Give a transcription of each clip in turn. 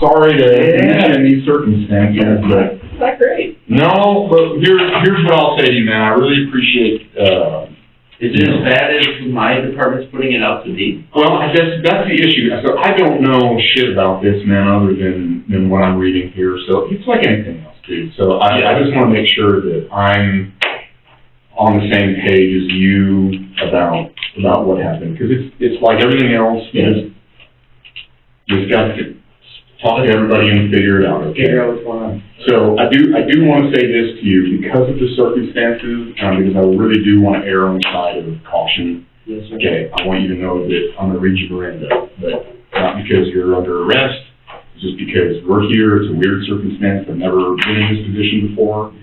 sorry to mention these circumstances, but... It's not great. No, but here's what I'll say to you, man. I really appreciate, Is it as bad as my department's putting it out to be? well, I guess that's the issue. So I don't know shit about this, man, other than what I'm reading here. So it's like anything else, dude. So I just want to make sure that I'm on the same page as you about what happened. Because it's like everything else, you just got to talk to everybody and figure it out, okay? Figure out what's going on. So I do want to say this to you, because of the circumstances, because I really do want to err on the side of caution. Yes, sir. Okay, I want you to know that I'm going to read your Miranda, but not because you're under arrest, it's just because we're here, it's a weird circumstance, I've never been in this position before.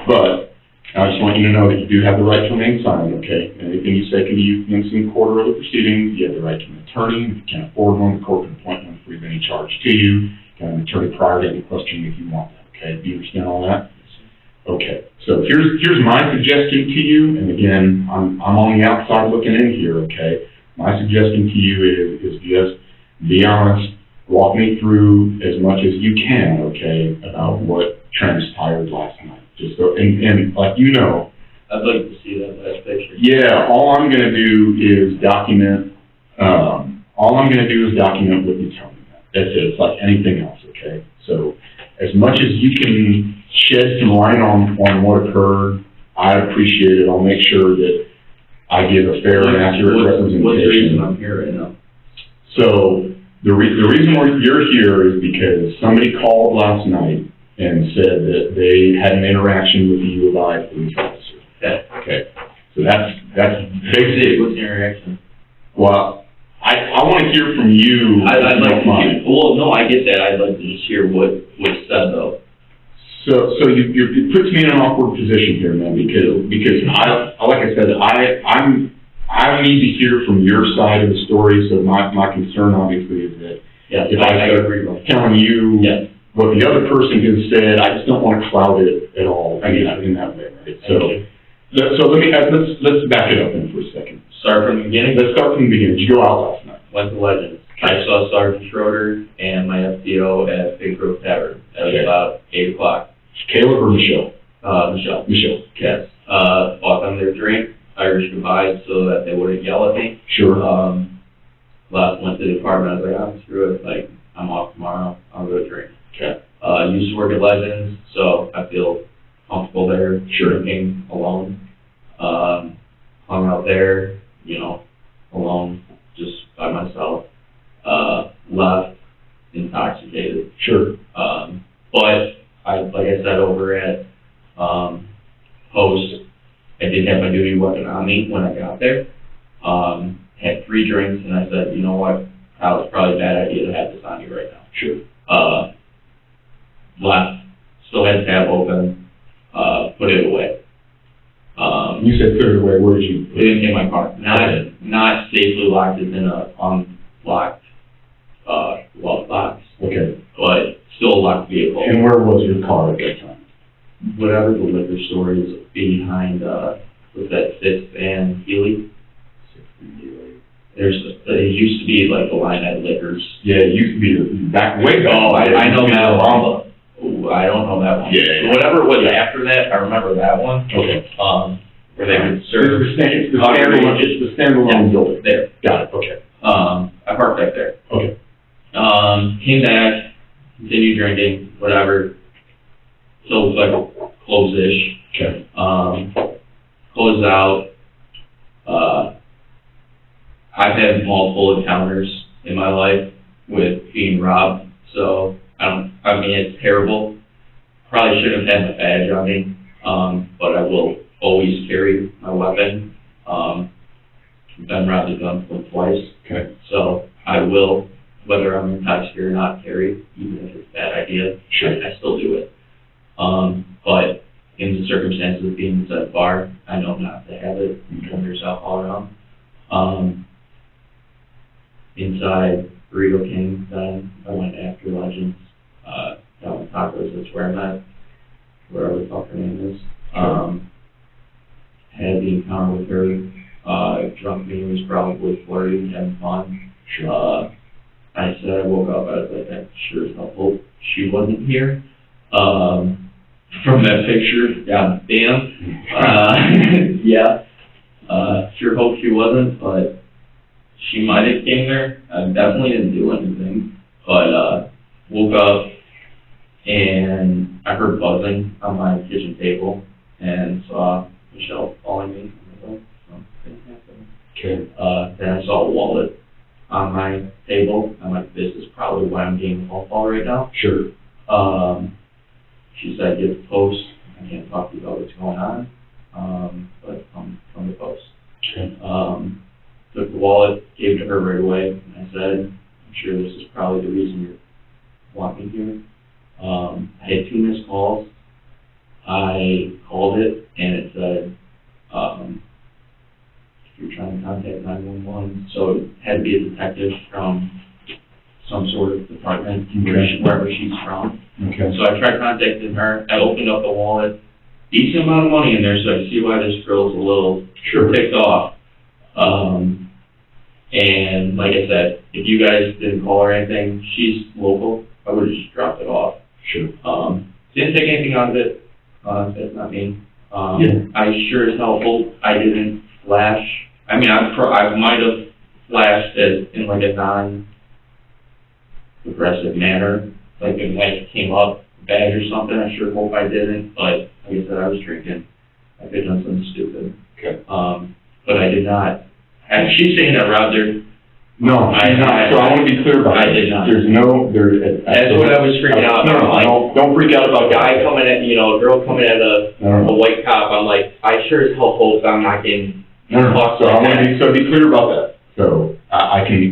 But I just want you to know that you do have the right to remain silent, okay? Anything you say can be used against you in court or other proceedings. You have the right to an attorney. If you can't afford one, the court can appoint one free of any charge to you. You can have an attorney prior to any questioning if you want that, okay? Do you understand all that? Okay, so here's my suggestion to you, and again, I'm on the outside looking in here, okay? My suggestion to you is just be honest, walk me through as much as you can, okay, about what transpired last night. Just so, and like you know, I'd like to see that last picture. yeah, all I'm gonna do is document, what you tell me. That's it, it's like anything else, okay? So, as much as you can shed some light on what occurred, I appreciate it. I'll make sure that I give a fair and accurate representation. What's the reason I'm here right now? So, the reason why you're here is because somebody called last night and said that they had an interaction with a U of I police officer. Yeah. Okay. So that's basically. What's the interaction? Well, I want to hear from you. I'd like to hear, well, no, I get that. I'd like to just hear what's said though. So it puts me in an awkward position here, man, because like I said, I need to hear from your side of the story. So my concern obviously is that if I start telling you what the other person has said, I just don't want to cloud it at all in that way, right? So let's back it up then for a second. Start from the beginning? Let's start from the beginning. Did you go out last night? Went to Legends. I saw Sergeant Schroeder and my FDO at Big Grove Tavern. That was about 8 o'clock. Caleb or Michelle? Michelle. Michelle. Yes. Bought them their drink, Irish goodbyes so that they wouldn't yell at me. Sure. Went to the department. I was like, I'm screw it. Like, I'm off tomorrow. I'll go drink. Okay. Used to work at Legends, so I feel comfortable there. Sure. Drinking alone. Hung out there, alone, just by myself. Left intoxicated. Sure. But like I said over at Post, I did have my duty weapon on me when I got there. Had 3 drinks, and I said, you know what, Kyle, it's probably a bad idea to have this on you right now. Sure. Left, still had the tab open, put it away. You said put it away. Where did you put it? In my car. Not safely locked. It's in a unlocked glove box. Okay. But still a locked vehicle. And where was your car at that time? Whatever the liquor store is behind, what's that, 6th and Healy? 6th and Healy. It used to be like the line at Liquors. Yeah, it used to be back way back. Oh, I know that one. I don't know that one. Yeah. Whatever it was after that, I remember that one. Okay. Where they would serve. It's the standalone building. There. Got it. Okay. I parked back there. Okay. Came back, continued drinking, whatever. So it was like close-ish. Okay. Closed out. I've had multiple encounters in my life with being robbed, so it's terrible. Probably shouldn't have had my badge on me, but I will always carry my weapon. Been robbed a gun twice. Okay. So I will, whether I'm intoxicated or not, carry, even if it's a bad idea. Sure. I still do it. But in the circumstances of being in that bar, I know not to have it when there's alcohol around. Inside Burrito King, then I went after Legends, down tacos, that's where I'm at, wherever the fuck her name is. Had the encounter with her, drunk me, was probably flirting, having fun. Sure. I said, I woke up, I was like, sure as hell hope she wasn't here. From that picture, god damn. Yeah. Sure hope she wasn't, but she might have came there. I definitely didn't do anything, but, woke up and I heard buzzing on my kitchen table and saw Michelle calling me. Something happened. Okay. Then I saw a wallet on my table. I'm like, this is probably why I'm getting a phone call right now. Sure. She said, get the post. I can't talk to you about what's going on, but from the post. Okay. Took the wallet, gave it to her right away, and I said, I'm sure this is probably the reason you're walking here. I had 2 missed calls. I called it, and it said, if you're trying to contact 911, so it had to be a detective from some sort of department, wherever she's from. Okay. So I tried contacting her. I opened up the wallet, decent amount of money in there, so I see why this girl's a little ticked off. And like I said, if you guys didn't call her anything, she's local, I would have just dropped it off. Sure. Didn't take anything out of it. That's not me. Yeah. I sure as hell hope I didn't flash. I mean, I might have flashed it in like a non-aggressive manner, like if light came up, badge or something. I sure hope I didn't, but like I said, I was drinking. I could have done something stupid. Okay. But I did not. And she's saying that Rob, there. No, she's not. So I want to be clear about I that. did not. There's no, there. That's what I was freaking out. No, don't freak out about that. Guy coming at, a girl coming at a white cop. I'm like, I sure as hell hope I'm not getting. No. So I want to be clear about that. So I can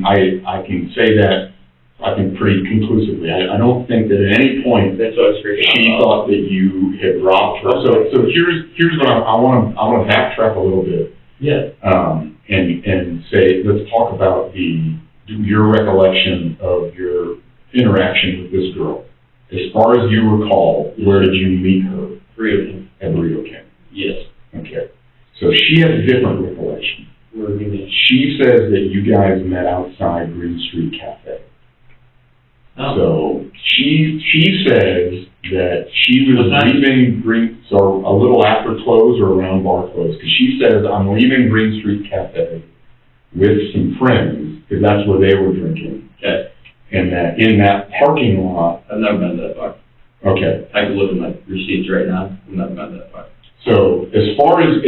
say that I think pretty conclusively. I don't think that at any point that's what I was freaking out. She thought that you had robbed her. So here's what I want to backtrack a little bit. Yeah. And say, let's talk about your recollection of your interaction with this girl. As far as you recall, where did you meet her? Burrito. At Burrito King. Yes. Okay. So she has a different recollection. Where do you mean? She says that you guys met outside Green Street Cafe. Oh. So she says that she was leaving so a little after close or around bar close, because she says, I'm leaving Green Street Cafe with some friends, because that's where they were drinking. Okay. And that in that parking lot. I've never been that far. Okay. I can look at my receipts right now. I've never been that far. So as far as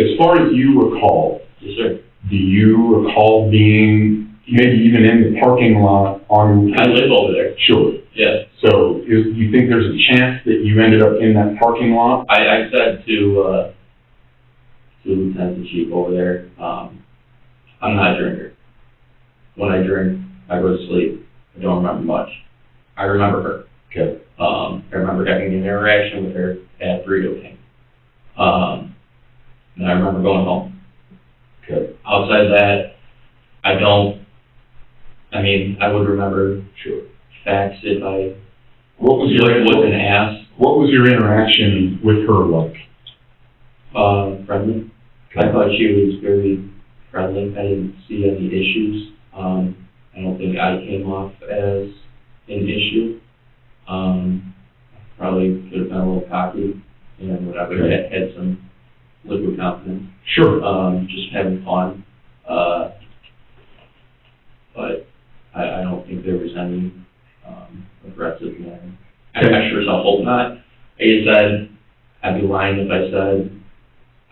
you recall, yes, sir. Do you recall being maybe even in the parking lot on? I live over there. Sure. Yes. So do you think there's a chance that you ended up in that parking lot? I said to Lieutenant the Chief over there, I'm not a drinker. When I drink, I go to sleep. I don't remember much. I remember her. Okay. I remember having an interaction with her at Burrito King. And I remember going home. Okay. Outside of that, I would remember facts if I wasn't asked. What was your interaction with her like? Friendly. Okay. I thought she was very friendly. I didn't see any issues. I don't think I came off as an issue. Probably could have been a little cocky and whatever. Okay. Had some liquid confidence. Sure. Just having fun. But I don't think there was any aggressive manner. Okay. I sure as hell hope not. Like I said, I'd be lying if I said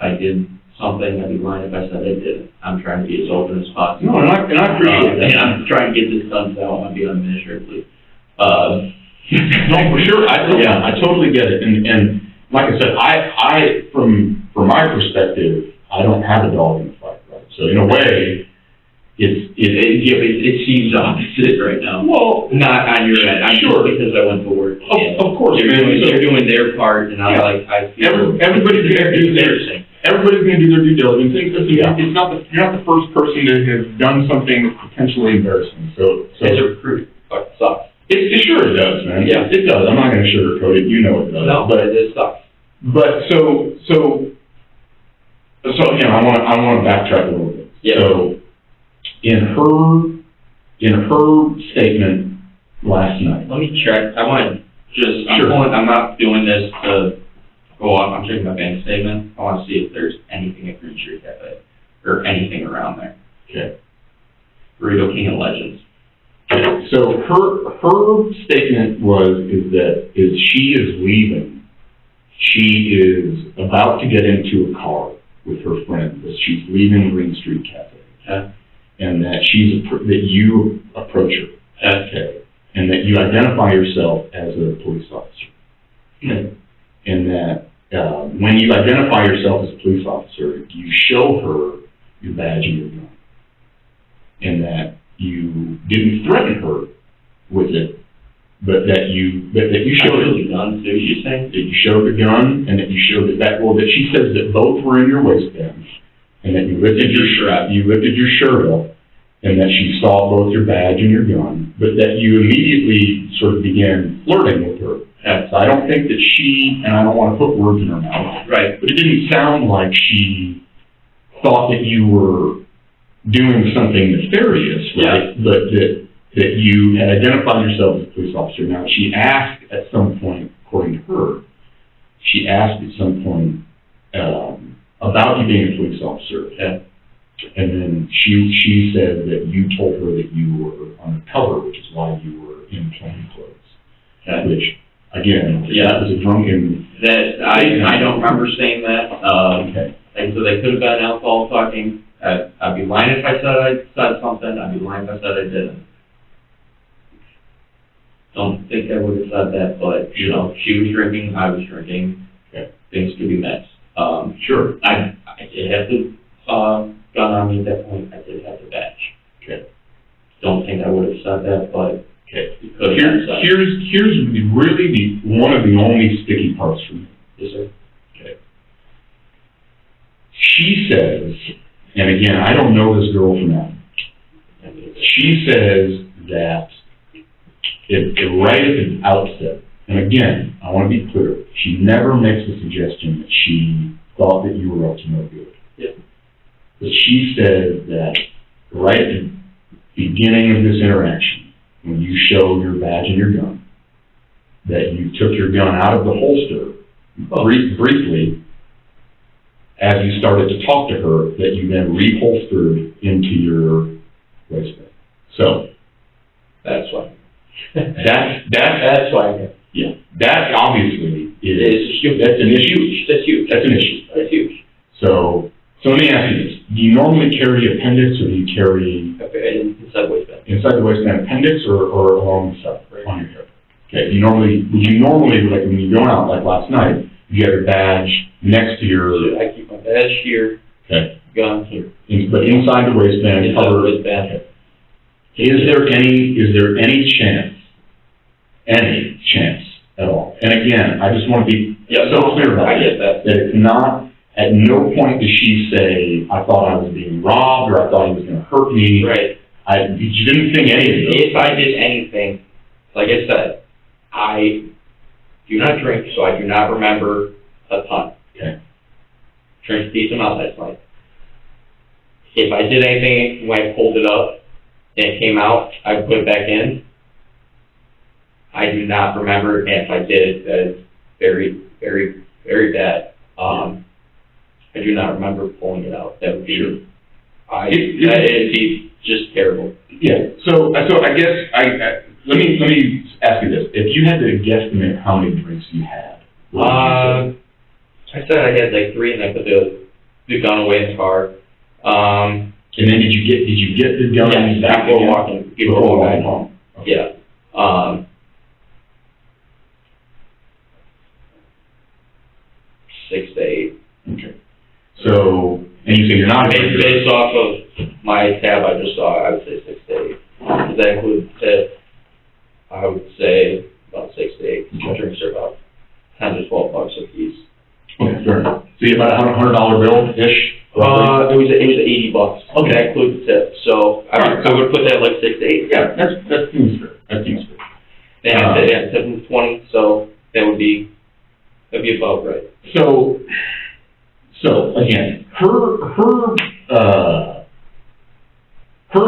I did something. I'd be lying if I said I didn't. I'm trying to be as open as possible. No, and I appreciate that. And I'm trying to get this done so I don't want to be unmeasurably. No, for sure. I totally get it. And like I said, I from my perspective, I don't have a dog in the fight, right? So in a way, it seems opposite right now. Well, not on your end. I'm sure, because I went to work. Of course, they're doing their part, and I feel everybody's gonna do their thing. Everybody's gonna do their due diligence. It's not you're not the first person to have done something potentially embarrassing. So as a recruit, it sucks. It sure does, man. Yeah, it does. I'm not gonna sugarcoat it. You know it does. No, but it sucks. But so again, I want to backtrack a little bit. Yeah. So in her statement, last night. Let me check, I want to just, Sure. I'm not doing this to go off, I'm checking my bank statement. I want to see if there's anything at Green Street Cafe, or anything around there. Okay. Burrito King of Legends. So her statement is she is leaving. She is about to get into a car with her friend, that she's leaving Green Street Cafe. Okay. And that that you approach her. Okay. And that you identify yourself as a police officer. Okay. And that when you identify yourself as a police officer, you show her your badge and your gun. And that you didn't threaten her with it, but that you showed the gun too, you saying? that you showed the gun, and that you showed that she says that both were in your waistband, and that you lifted your shirt up, and that she saw both your badge and your gun, but that you immediately sort of began flirting with her. So I don't think that and I don't want to put words in her mouth, Right. but it didn't sound like she thought that you were doing something nefarious, right? Yeah. But that you had identified yourself as a police officer. Now, she asked at some point, according to her, about you being a police officer. Okay. And then she said that you told her that you were undercover, which is why you were in plain clothes. Okay. Which, again, that was a drunken... That, I don't remember saying that. Okay. And so they could have been alcohol talking. I'd be lying if I said I said something. I'd be lying if I said I didn't. Don't think I would have said that, but, you know, she was drinking, I was drinking. Okay. Things could be mixed. Sure. I did have the gun on me at that point. I did have the badge. Okay. Don't think I would have said that, but Okay. you could have said. Here's really one of the only sticky parts for me. Yes, sir. Okay. She says, and again, I don't know this girl from Adam. She says that right at the outset, and again, I want to be clear, she never makes the suggestion that she thought that you were up to no good. Yeah. But she says that right at the beginning of this interaction, when you showed your badge and your gun, that you took your gun out of the holster briefly as you started to talk to her, that you then reholstered into your waistband. So, That's why. that's why. Yeah, that obviously It's huge. that's an issue. That's huge. That's an issue. That's huge. So let me ask you this. Do you normally carry appendix, or do you carry Inside waistband. inside the waistband appendix, or along the side, on your hip? Okay, would you normally, like when you're going out, like last night, you have your badge next to your... I keep my badge here, Okay. gun here. But inside the waistband, Inside the covered... waistband. Okay. Is there any chance at all? And again, I just want to be so clear about I this, get that. that it's not, at no point does she say, I thought I was being robbed, or I thought he was going to hurt me. Right. You didn't think any of those. If I did anything, like I said, I do not drink, so I do not remember a ton. Okay. Drank a decent amount last night. If I did anything when I pulled it up and it came out, I put it back in. I do not remember, and if I did, that is very, very, very bad. I do not remember pulling it out. That would be, Sure. that would be just terrible. Yeah, so I guess, let me ask you this. If you had to guesstimate how many drinks you had, what would you say? I said I had like 3, and I put the gun away in the car. And then did you get the gun back before again? walking Before walking home? Okay. Yeah. 6 to 8. Okay. So, and you say you're not a drinker. Based off of my tab I just saw, I would say 6 to 8. Does that include tip? I would say about 6 to 8. My drinks are about 10 to 12 bucks a piece. Okay, fair enough. So you about $100 bill-ish? It was 80 bucks. Okay. That includes the tip. So I would put that like 6 to 8. Yeah, that seems fair. That seems fair. Yeah, tip was 20, so that'd be about right. So again, her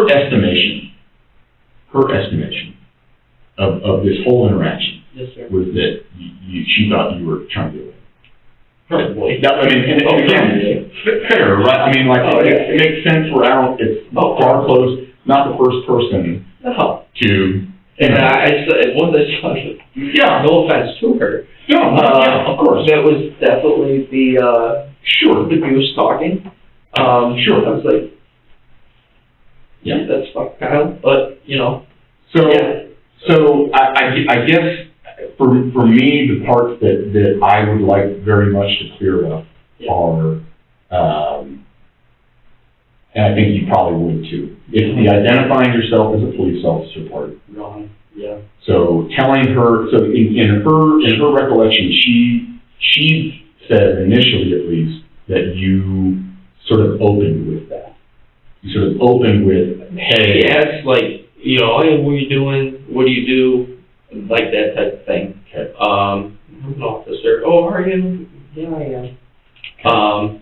estimation of this whole interaction Yes, sir. was that she thought you were trying to do it. Probably. That, I mean, and again, fair, right? I mean, like, Oh, yeah. it makes sense where it's far close, not the first person No. to, And I said, once I saw it, yeah, no offense to her. no, yeah, of course, That was definitely the sure, abuse talking. Sure. I was like, Yeah. that's fuck Kyle, but, you know. so, Yeah. so I guess for me, the parts that I would like very much to clear up Yeah. are, and I think you probably would too, it's the identifying yourself as a police officer part. Wrong. Yeah. So telling her, so in her recollection, she said initially at least that you sort of opened with that. You sort of opened with, hey. He asked, like, you know, hey, what are you doing? What do you do? Like that type of thing. Okay. I'm an officer. Oh, are you? Yeah, I am.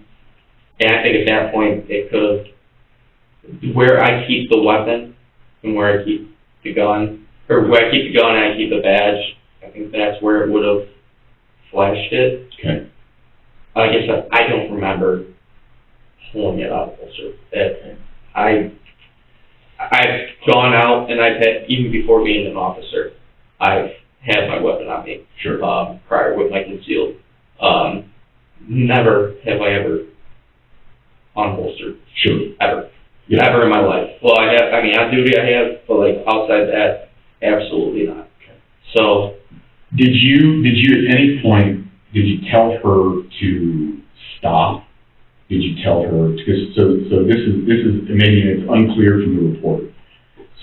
And I think at that point, it could have, where I keep the weapon and where I keep the gun, or where I keep the gun and I keep the badge, I think that's where it would have flashed it. Okay. Like I said, I don't remember pulling it out, sir. I've gone out and I've had, even before being an officer, I've had my weapon on me. Sure. Prior with my concealed. Never have I ever unholstered. Sure. Ever. Yeah. Ever in my life. Well, I mean, on duty I have, but like outside that, absolutely not. Okay. So. Did you at any point, did you tell her to stop? Did you tell her, because, so this is, maybe it's unclear from the report.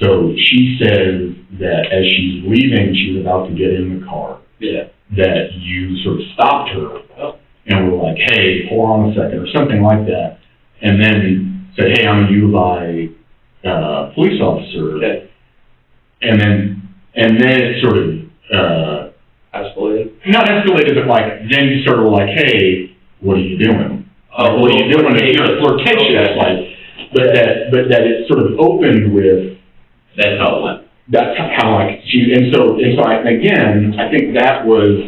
So she says that as she's leaving, she's about to get in the car. Yeah. That you sort of stopped her. Oh. And were like, hey, hold on a second, or something like that. And then said, hey, I'm a U of I police officer. Okay. And then it sort of, Escalated. not escalated, but like, then you sort of were like, hey, what are you doing? Oh, What are you doing? It's sort of flirtatious, okay. like, but that it sort of opened with, That's how it went. that's how like, and so again, I think that was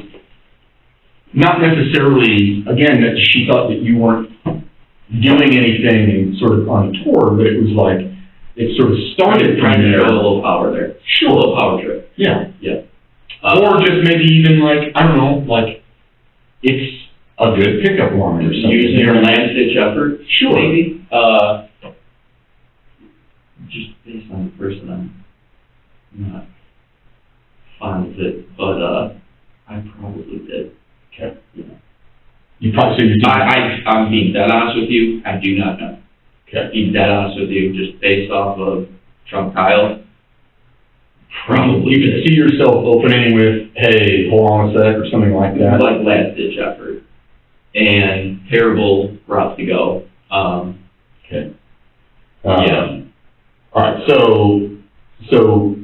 not necessarily, again, that she thought that you weren't doing anything sort of untoward, but it was like, it sort of started from Trying to there. show a little power there. Sure. A little power trip. Yeah. Yeah. Or just maybe even like, I don't know, like, it's a good pickup line or something. Using your last-ditch effort, Sure. maybe. Just based on the person, I'm not fond of it, but I probably did. Okay. You know. You probably, so you did. I'm being dead honest with you, I do not know. Okay. Being dead honest with you, just based off of Trump Kyle, Probably. You could see yourself opening with, hey, hold on a sec, or something like that. like last-ditch effort, and terrible route to go. Okay. Yeah. All right, so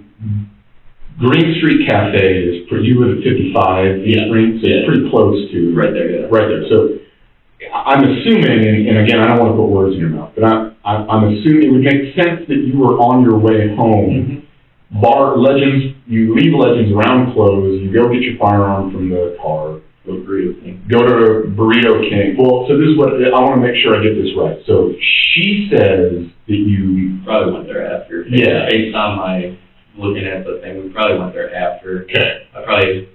Green Street Cafe is, you live at 55 East Green, so it's pretty close to. Right there, yeah. Right there, so I'm assuming, and again, I don't want to put words in your mouth, but I'm assuming it would make sense that you were on your way home. Legends, you leave Legends around close, you go get your firearm from the car. Go to Burrito King. Go to Burrito King. Well, so this is what, I want to make sure I get this right. So she says that you. Probably went there after. Yeah. Based on my looking at the thing, we probably went there after. Okay. I probably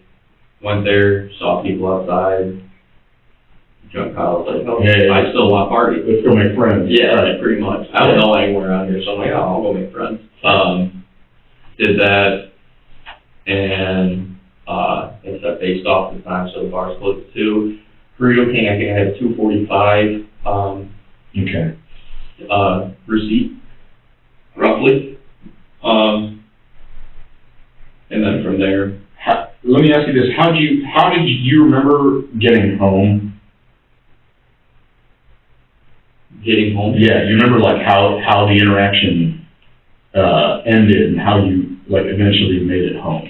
went there, saw people outside. Drunk Kyle was like, oh, Yeah. I still want to party. Let's go make friends. Yeah, Right. pretty much. I don't know anywhere around here, so I'm like, oh, I'll go make friends. Did that, and it's based off the time, so the bar's closed at 2. Burrito King, I think I had 2:45 Okay. Receipt, roughly. And then from there. Let me ask you this, how did you remember getting home? Getting home? Yeah, you remember like how the interaction ended and how you like eventually made it home?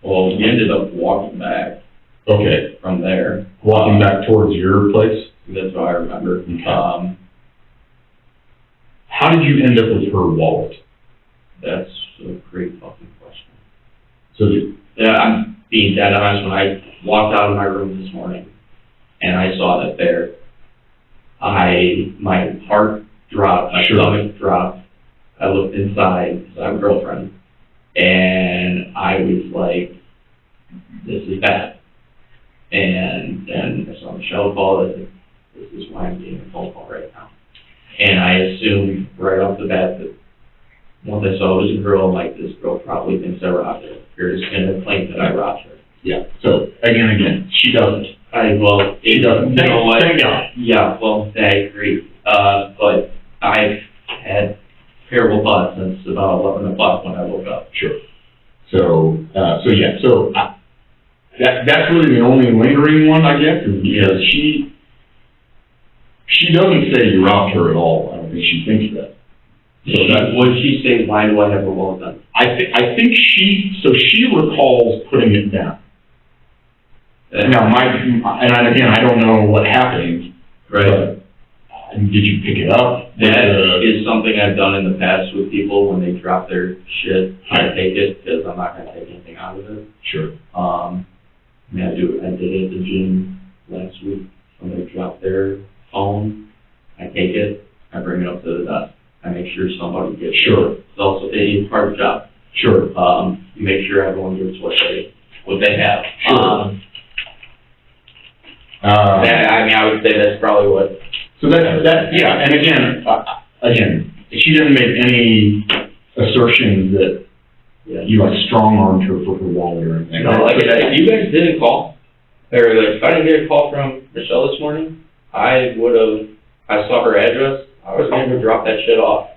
Well, we ended up walking back Okay. from there. Walking back towards your place? That's what I remember. Okay. How did you end up with her wallet? That's a great fucking question. So, Yeah, I'm being dead honest, when I walked out of my room this morning and I saw that there, my heart dropped, my Sure. stomach dropped. I looked inside, because I have a girlfriend, and I was like, this is bad. And then I saw Michelle call, I was like, this is why I'm getting a phone call right now. And I assumed right off the bat that once I saw it was a girl, I'm like, this girl probably thinks I robbed her. You're just going to claim that I robbed her. yeah, so, again, she doesn't. She doesn't. You know what? Thank God. Yeah, well, I agree. But I've had terrible thoughts since about 11 o'clock when I woke up. Sure. So that's really the only lingering one, I guess, is because she doesn't say you robbed her at all. I don't think she thinks that. So Would she say, why do I have a well done? I think she recalls putting it down. Now, I don't know what happened. Right. But, did you pick it up? That is something I've done in the past with people when they drop their shit. I take it because I'm not going to take anything out of it. Sure. I did it at the gym last week when they drop their phone. I take it, I bring it up to the desk. I make sure somebody gets Sure. it. It's also it's part of the job. Sure. You make sure everyone gets what they have. Sure. I would say that's probably what. So yeah, and again, she didn't make any assertions that you strong-armed her for her wallet or anything. No, if you guys didn't call, or if I didn't get a call from Michelle this morning, I saw her address, I was going to drop that shit off.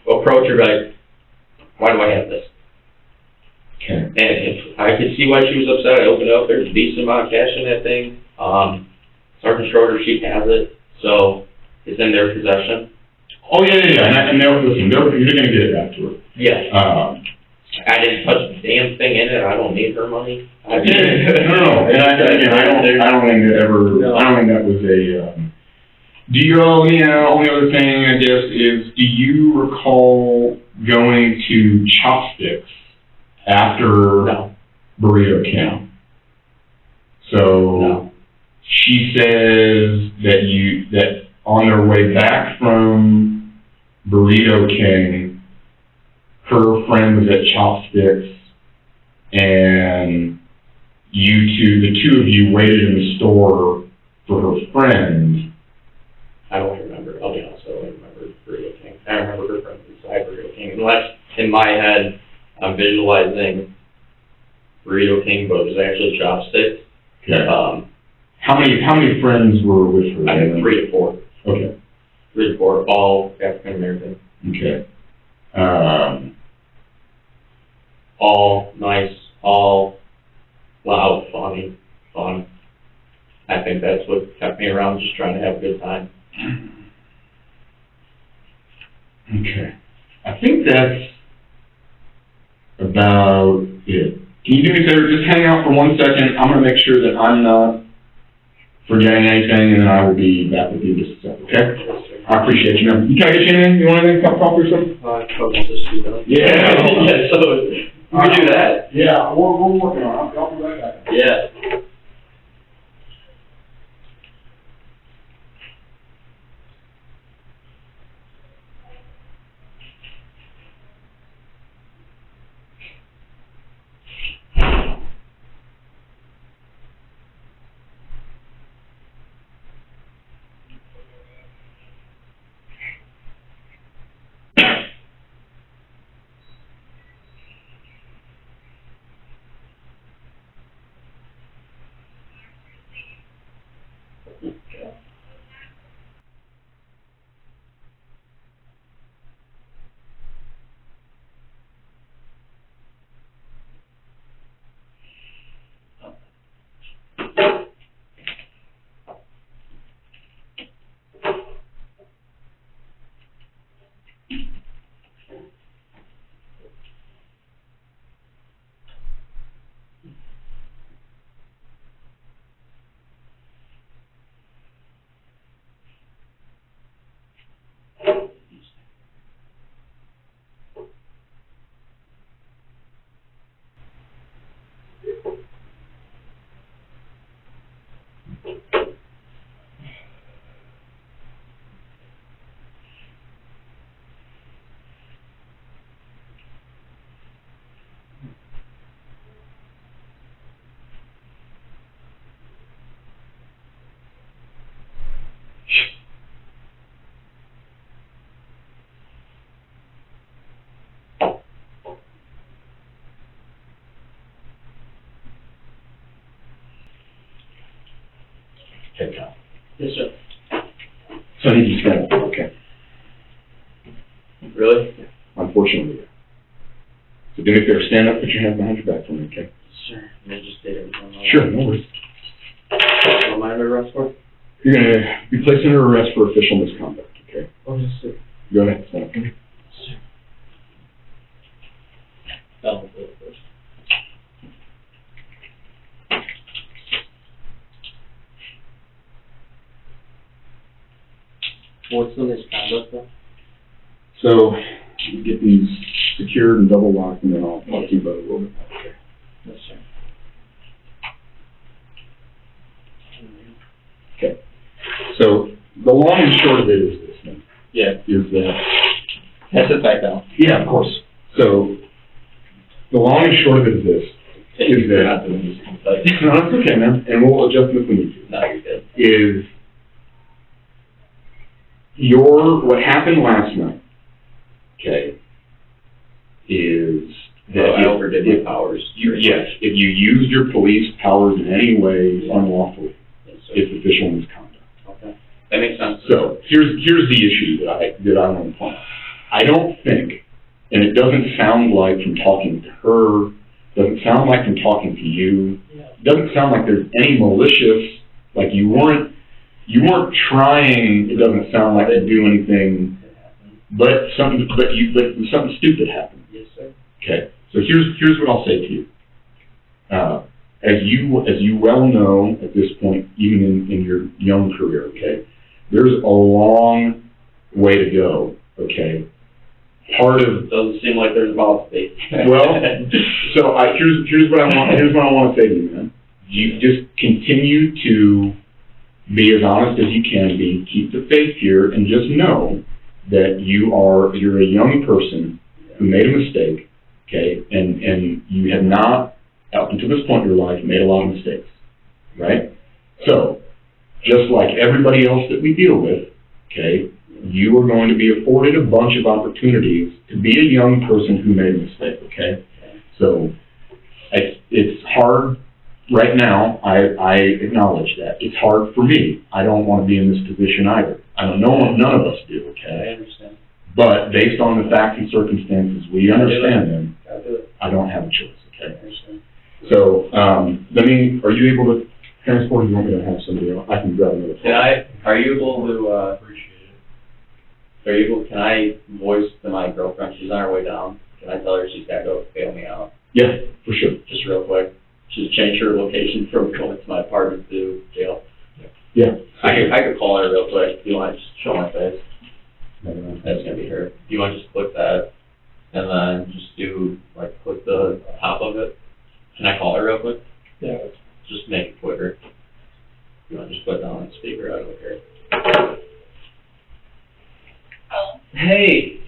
Approach her like, why do I have this? Okay. And if I could see why she was upset, I opened it up, there's a decent amount of cash in that thing. Sergeant Schroeder, she has it, so it's in their possession. Oh, yeah, and listen, you're gonna get it back to her. Yeah. I didn't touch the damn thing in it, I don't need her money. No, and I don't think that was a, only other thing, I guess, is, do you recall going to Chopsticks after Burrito King? So, No. She says that on their way back from Burrito King, her friend was at Chopsticks, and the two of you waited in the store for her friend. I don't remember, I'll be honest, I don't remember Burrito King. I remember her friends inside Burrito King, unless in my head I'm visualizing Burrito King, but it was actually Chopsticks. Okay. How many friends were with her? I think 3 to 4. Okay. 3 to 4, all African American. Okay. All nice, all loud, funny, fun. I think that's what kept me around, just trying to have a good time. Okay. I think that's about it. Can you do me a favor? Just hang out for 1 second. I'm going to make sure that I'm not forgetting anything, and then I will be back with you in just a second, okay? I appreciate you, man. Can I get you anything? You want anything? Cup of coffee or something? Yeah, so we can do that. Yeah, we're working on it. I'll be right back. Yeah. Okay, Kyle. Yes, sir. So I need you to stand up, okay? Really? Unfortunately, yeah. So do me a favor, stand up, put your hands behind your back for me, okay? Sure. Let me just state everything. Sure, no worries. What am I under arrest for? You're gonna be placed under arrest for official misconduct, okay? Oh, yes, sir. Go ahead, stand up. Okay. Felon bill first. What's the misconduct though? So, you get these secured and double locked, and then I'll talk to you about it a little bit. Okay. Yes, sir. Okay. So, the long and short of it is this, man, Yeah. is that, Pass it back down. yeah, of course. So, the long and short of it is this, is You're that, not doing this complete. no, that's okay, man, and we'll adjust it if we need to. No, you're good. Is what happened last night, okay, is that. I overdid my powers. Yes, if you used your police powers in any way unlawfully, Yes, sir. it's official misconduct. Okay. That makes sense. So, here's the issue that I want to point out. I don't think, and it doesn't sound like from talking to her, doesn't sound like from talking to you, Yeah. doesn't sound like there's any malicious, like you weren't trying, it doesn't sound like to do anything, It happened. but something stupid happened. Yes, sir. Okay, so here's what I'll say to you. As you well know at this point, even in your young career, okay, there's a long way to go, okay? Part of, Doesn't seem like there's about to be. well, so here's what I want to say to you, man. You just continue to be as honest as you can be, keep the faith here, and just know that you're a young person who made a mistake, okay, and you have not, up until this point in your life, made a lot of mistakes, right? So, just like everybody else that we deal with, okay, you are going to be afforded a bunch of opportunities to be a young person who made a mistake, okay? So, it's hard right now, I acknowledge that. It's hard for me. I don't want to be in this position either. I don't know, none of us do, I okay? understand. But based on the facts and circumstances, we understand them. Gotta do it. I don't have a choice, I okay? understand. So, are you able to transport, or do you want me to have somebody else? I can grab another phone. Are you able to, can I voice to my girlfriend, she's on her way down, can I tell her she's gotta go bail me out? Yeah, for sure. Just real quick. She's changed her location from going to my apartment to jail. Yeah. I could call her real quick. Do you want to just show my face? That's gonna be her. Do you want to just click that and then just click the top of it? Can I call her real quick? Yeah. Just make it quicker. You want to just put it on the speaker? I don't care. Oh, Hey,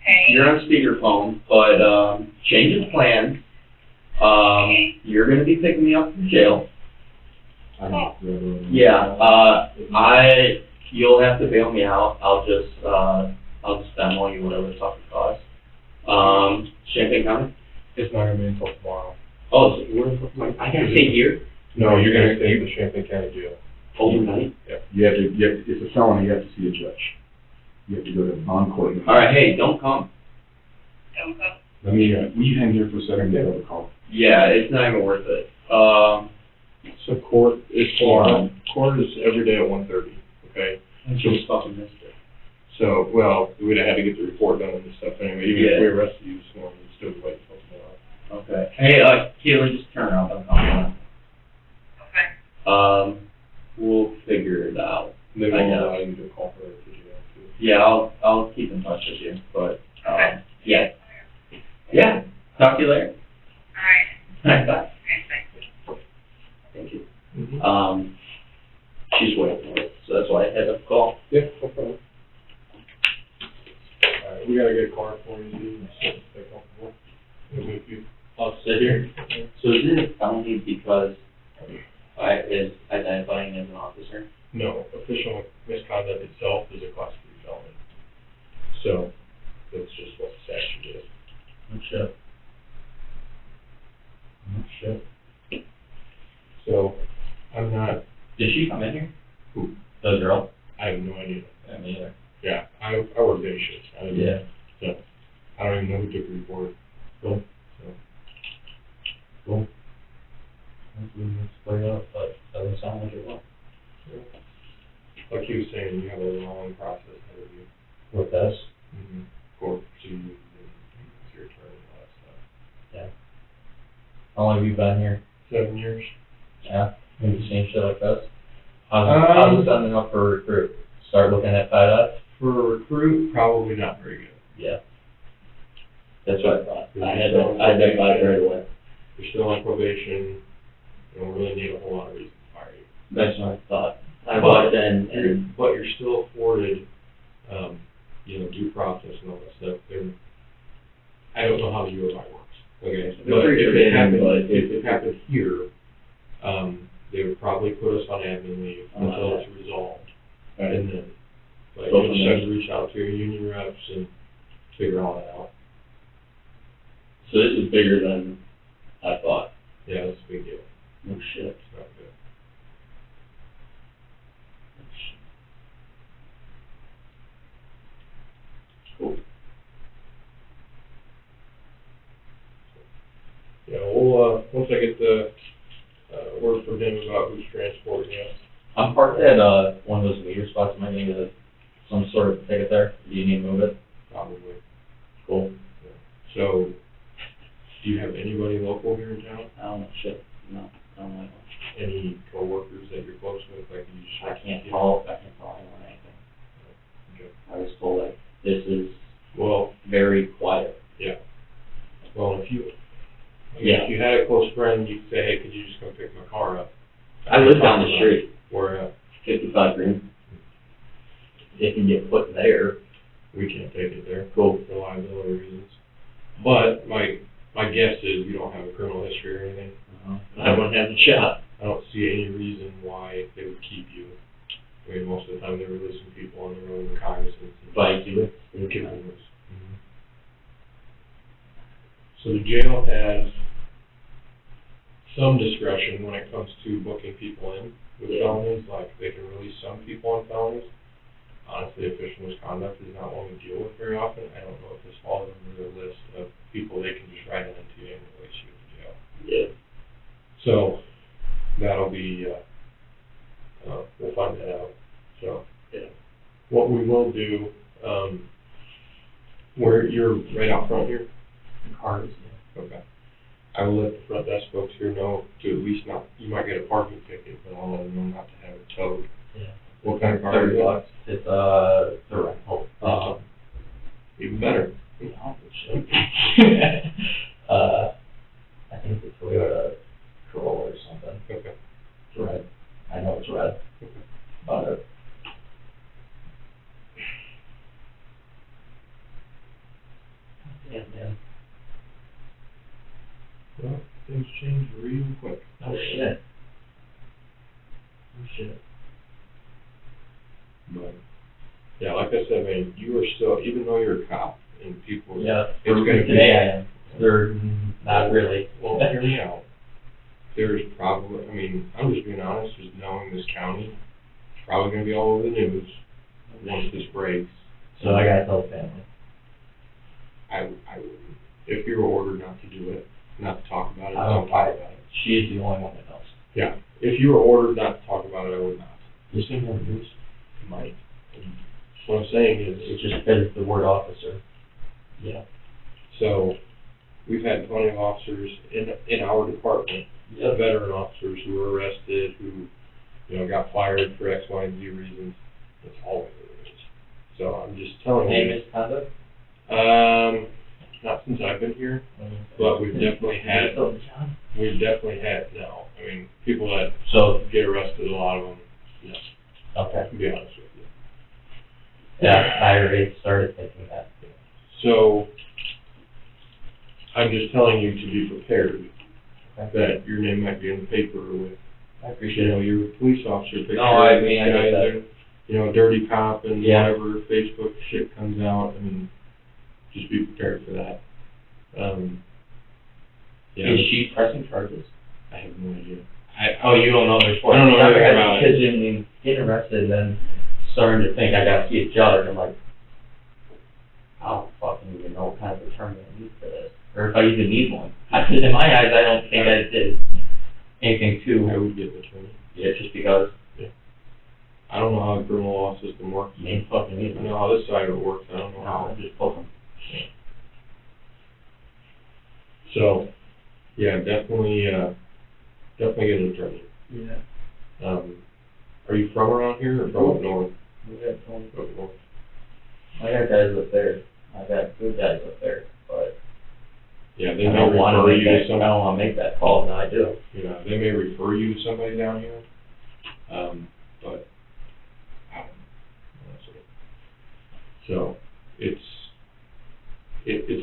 hey. you're on speakerphone, but change of plans. You're gonna be picking me up from jail. Yeah. You'll have to bail me out. I'll just demo you whatever the fuck it costs. Champaign County? It's not gonna be until tomorrow. Oh, so where the fuck I gotta stay here No, you're gonna stay in the Champaign County Jail. overnight? It's a felony, you have to see a judge. You have to go to bond court. Alright, hey, don't come. Don't go. Let me, will you hang here for a second and get over the call? Yeah, it's not even worth it. So court is tomorrow. Court is every day at 1:30, okay? I just fucking missed it. So, well, we'd have had to get the report done and stuff anyway. Even if we arrested you this morning, we'd still be waiting until tomorrow. Okay. Hey, Keelan, just turn around. I'll come on. Okay. We'll figure it out. And then I we'll guess. allow you to call her to jail too. Yeah, I'll keep in touch with you, but, Okay. yeah. Yeah, talk to you later. Alright. Bye. Okay, thanks. Thank you. Mm-hmm. She's waiting for it, so that's why I had to call. Yeah, no problem. Alright, we gotta get a car for you, and sit and stay comfortable. And if you, I'll sit here. So is it a felony because I is identifying as an officer? no, official misconduct itself is a class 3 felony. So, that's just what the statute is. Sure. So, I'm not, Did Did she come in here? Who? The girl? I have no idea. Yeah, me either. Yeah, I work day shifts. I don't know. Yeah. So, I don't even know who took the report. Cool. So, Cool. Hopefully it's cleared up, but doesn't sound like it will. like he was saying, you have a long process ahead of you. With this? Mm-hmm. Court proceedings and your attorney and all that stuff. Yeah. How long have you been here? 7 years. Yeah. Have you seen shit like this? How's it setting up for a recruit? Start looking at FedEx? For a recruit, probably not very good. Yeah. That's what I thought. I had that vibe right away. You're still on probation, you don't really need a whole lot of reason to fire you. That's what I thought. I walked in and, But you're still afforded, due process and all that stuff. I don't know how the U of I works, okay? They're pretty forgiving, but if it happened here, they would probably put us on admin leave until it's resolved. Right. And then, but Go you from just there. have to reach out to your union reps and figure all that out. so this is bigger than I thought. Yeah, that's a big deal. No shit. It's not good. Cool. Yeah, we'll, once I get the, word from him about who's transporting you. I'm parked at, one of those meter spots. Am I gonna get some sort of ticket there? Do you need to move it? Probably. Cool. So, do you have anybody local here in town? I don't know, shit. No, I don't know. Any coworkers that you're close with, like you just? I can't call anyone anything. Okay. I was told, like, this is Well, very quiet. well, if you, Yeah. if you had a close friend, you'd say, hey, could you just come pick my car up? I live down the street, Where, 55 Green. It can get put there. we can't take it there. Cool. For liability reasons. But my guess is you don't have a criminal history or anything. I wouldn't have the shot. I don't see any reason why they would keep you. I mean, most of the time they're releasing people on their own recognizance. If I do it, And kill them. So the jail has some discretion when it comes to booking people in with felonies, like they can release some people on felonies. Honestly, official misconduct is not one we deal with very often. I don't know if this falls under the list of people they can just write an NTA and release you to jail. Yeah. So, that'll be, we'll find that out. So, Yeah. what we will do, where you're right out front here? Cars. Okay. I will let the front desk folks here know to at least not, you might get a parking ticket, but I'll let them know not to have it towed. Yeah. What kind of car is it? $30. It's the rental. Even better. I think it's a Toyota Corolla or something. Okay. It's red. I know it's red. But yeah, man. Well, things change real quick. Oh shit. Oh shit. But, yeah, like I said, man, you are still, even though you're a cop and people, Yeah. it's gonna be. Today I am. They're not really. Well, hear me out. There's probably, I mean, I'm just being honest, just knowing this county, it's probably gonna be all over the news once this breaks. So I gotta tell the family. I wouldn't. If you were ordered not to do it, not to talk about it, I don't don't talk about it. She's the only one that knows. Yeah, if you were ordered not to talk about it, I would not. You seen her news? You might. What I'm saying is, It's just because the word officer. Yeah. so, we've had plenty of officers in our department, veteran officers who were arrested, who, got fired for X, Y, and Z reasons. That's all it is. So I'm just telling Name you. misconduct? Not since I've been here, but we've definitely had, no, I mean, people that So, get arrested, a lot of them, okay. to be honest with you. Yeah, I already started thinking that. So, I'm just telling you to be prepared, Okay. that your name might be in the paper with, I appreciate it. your police officer picture. No, I of this mean, I guy get that. there, dirty cop and Yeah. whatever Facebook shit comes out, I mean, just be prepared for that. Is she pressing charges? I have no idea. Oh, you don't know there's four? I don't know anything about it. Because I mean, getting arrested and then starting to think I gotta see a judge, I'm like, I don't fucking even know what kind of attorney I need for this, or if I even need one. Because in my eyes, I don't think I did anything I too, would get an attorney. yeah, just because, I don't know how the criminal law system works. I mean, fucking I need know how this side of it works, I don't know No, how. just book them. So, yeah, definitely get an attorney. Yeah. Are you from around here or from up north? Up north. I got guys up there, I got good guys up there, but Yeah, I they may don't wanna refer make you to that, I some, don't wanna make that call, no, I do. yeah, they may refer you to somebody down here. But, I don't know, honestly. So, it's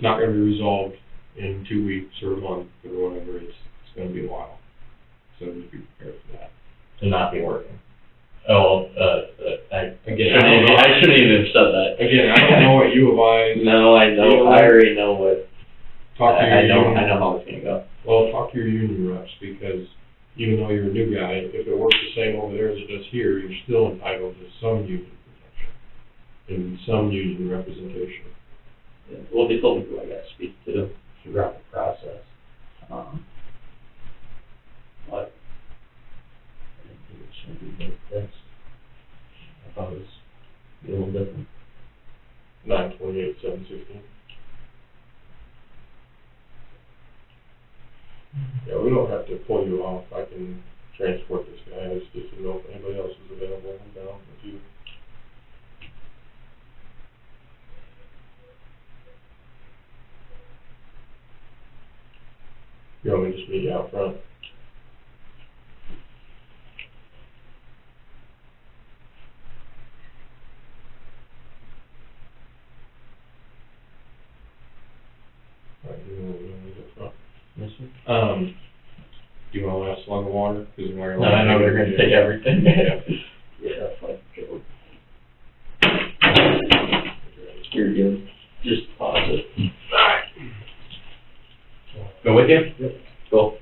not gonna be resolved in 2 weeks or a month or whatever, it's gonna be a while. So just be prepared for that. To not be working. Oh, Again, I don't know. I shouldn't even have said that. Again, I don't know what you advise. No, I know, I already know what, Talk to your I know union. how it's gonna go. Well, talk to your union reps, because even though you're a new guy, if it works the same over there as it does here, you're still entitled to some union protection and some union representation. Yeah, well, they told me who I got to speak to throughout the process. But I didn't think it should be like this. I thought it was a little different. 928-716. Yeah, we don't have to pull you off. I can transport this guy. I just need to know if anybody else is available. I'm down with you. You want me to just meet you out front? Alright, you want me to meet up front? Yes, sir. Do you want a slug of water? Cause we're No, I know they're gonna take everything. Yeah. Yeah, that's like, you're good. Just pause it. Alright. Go with you? Yep. Cool.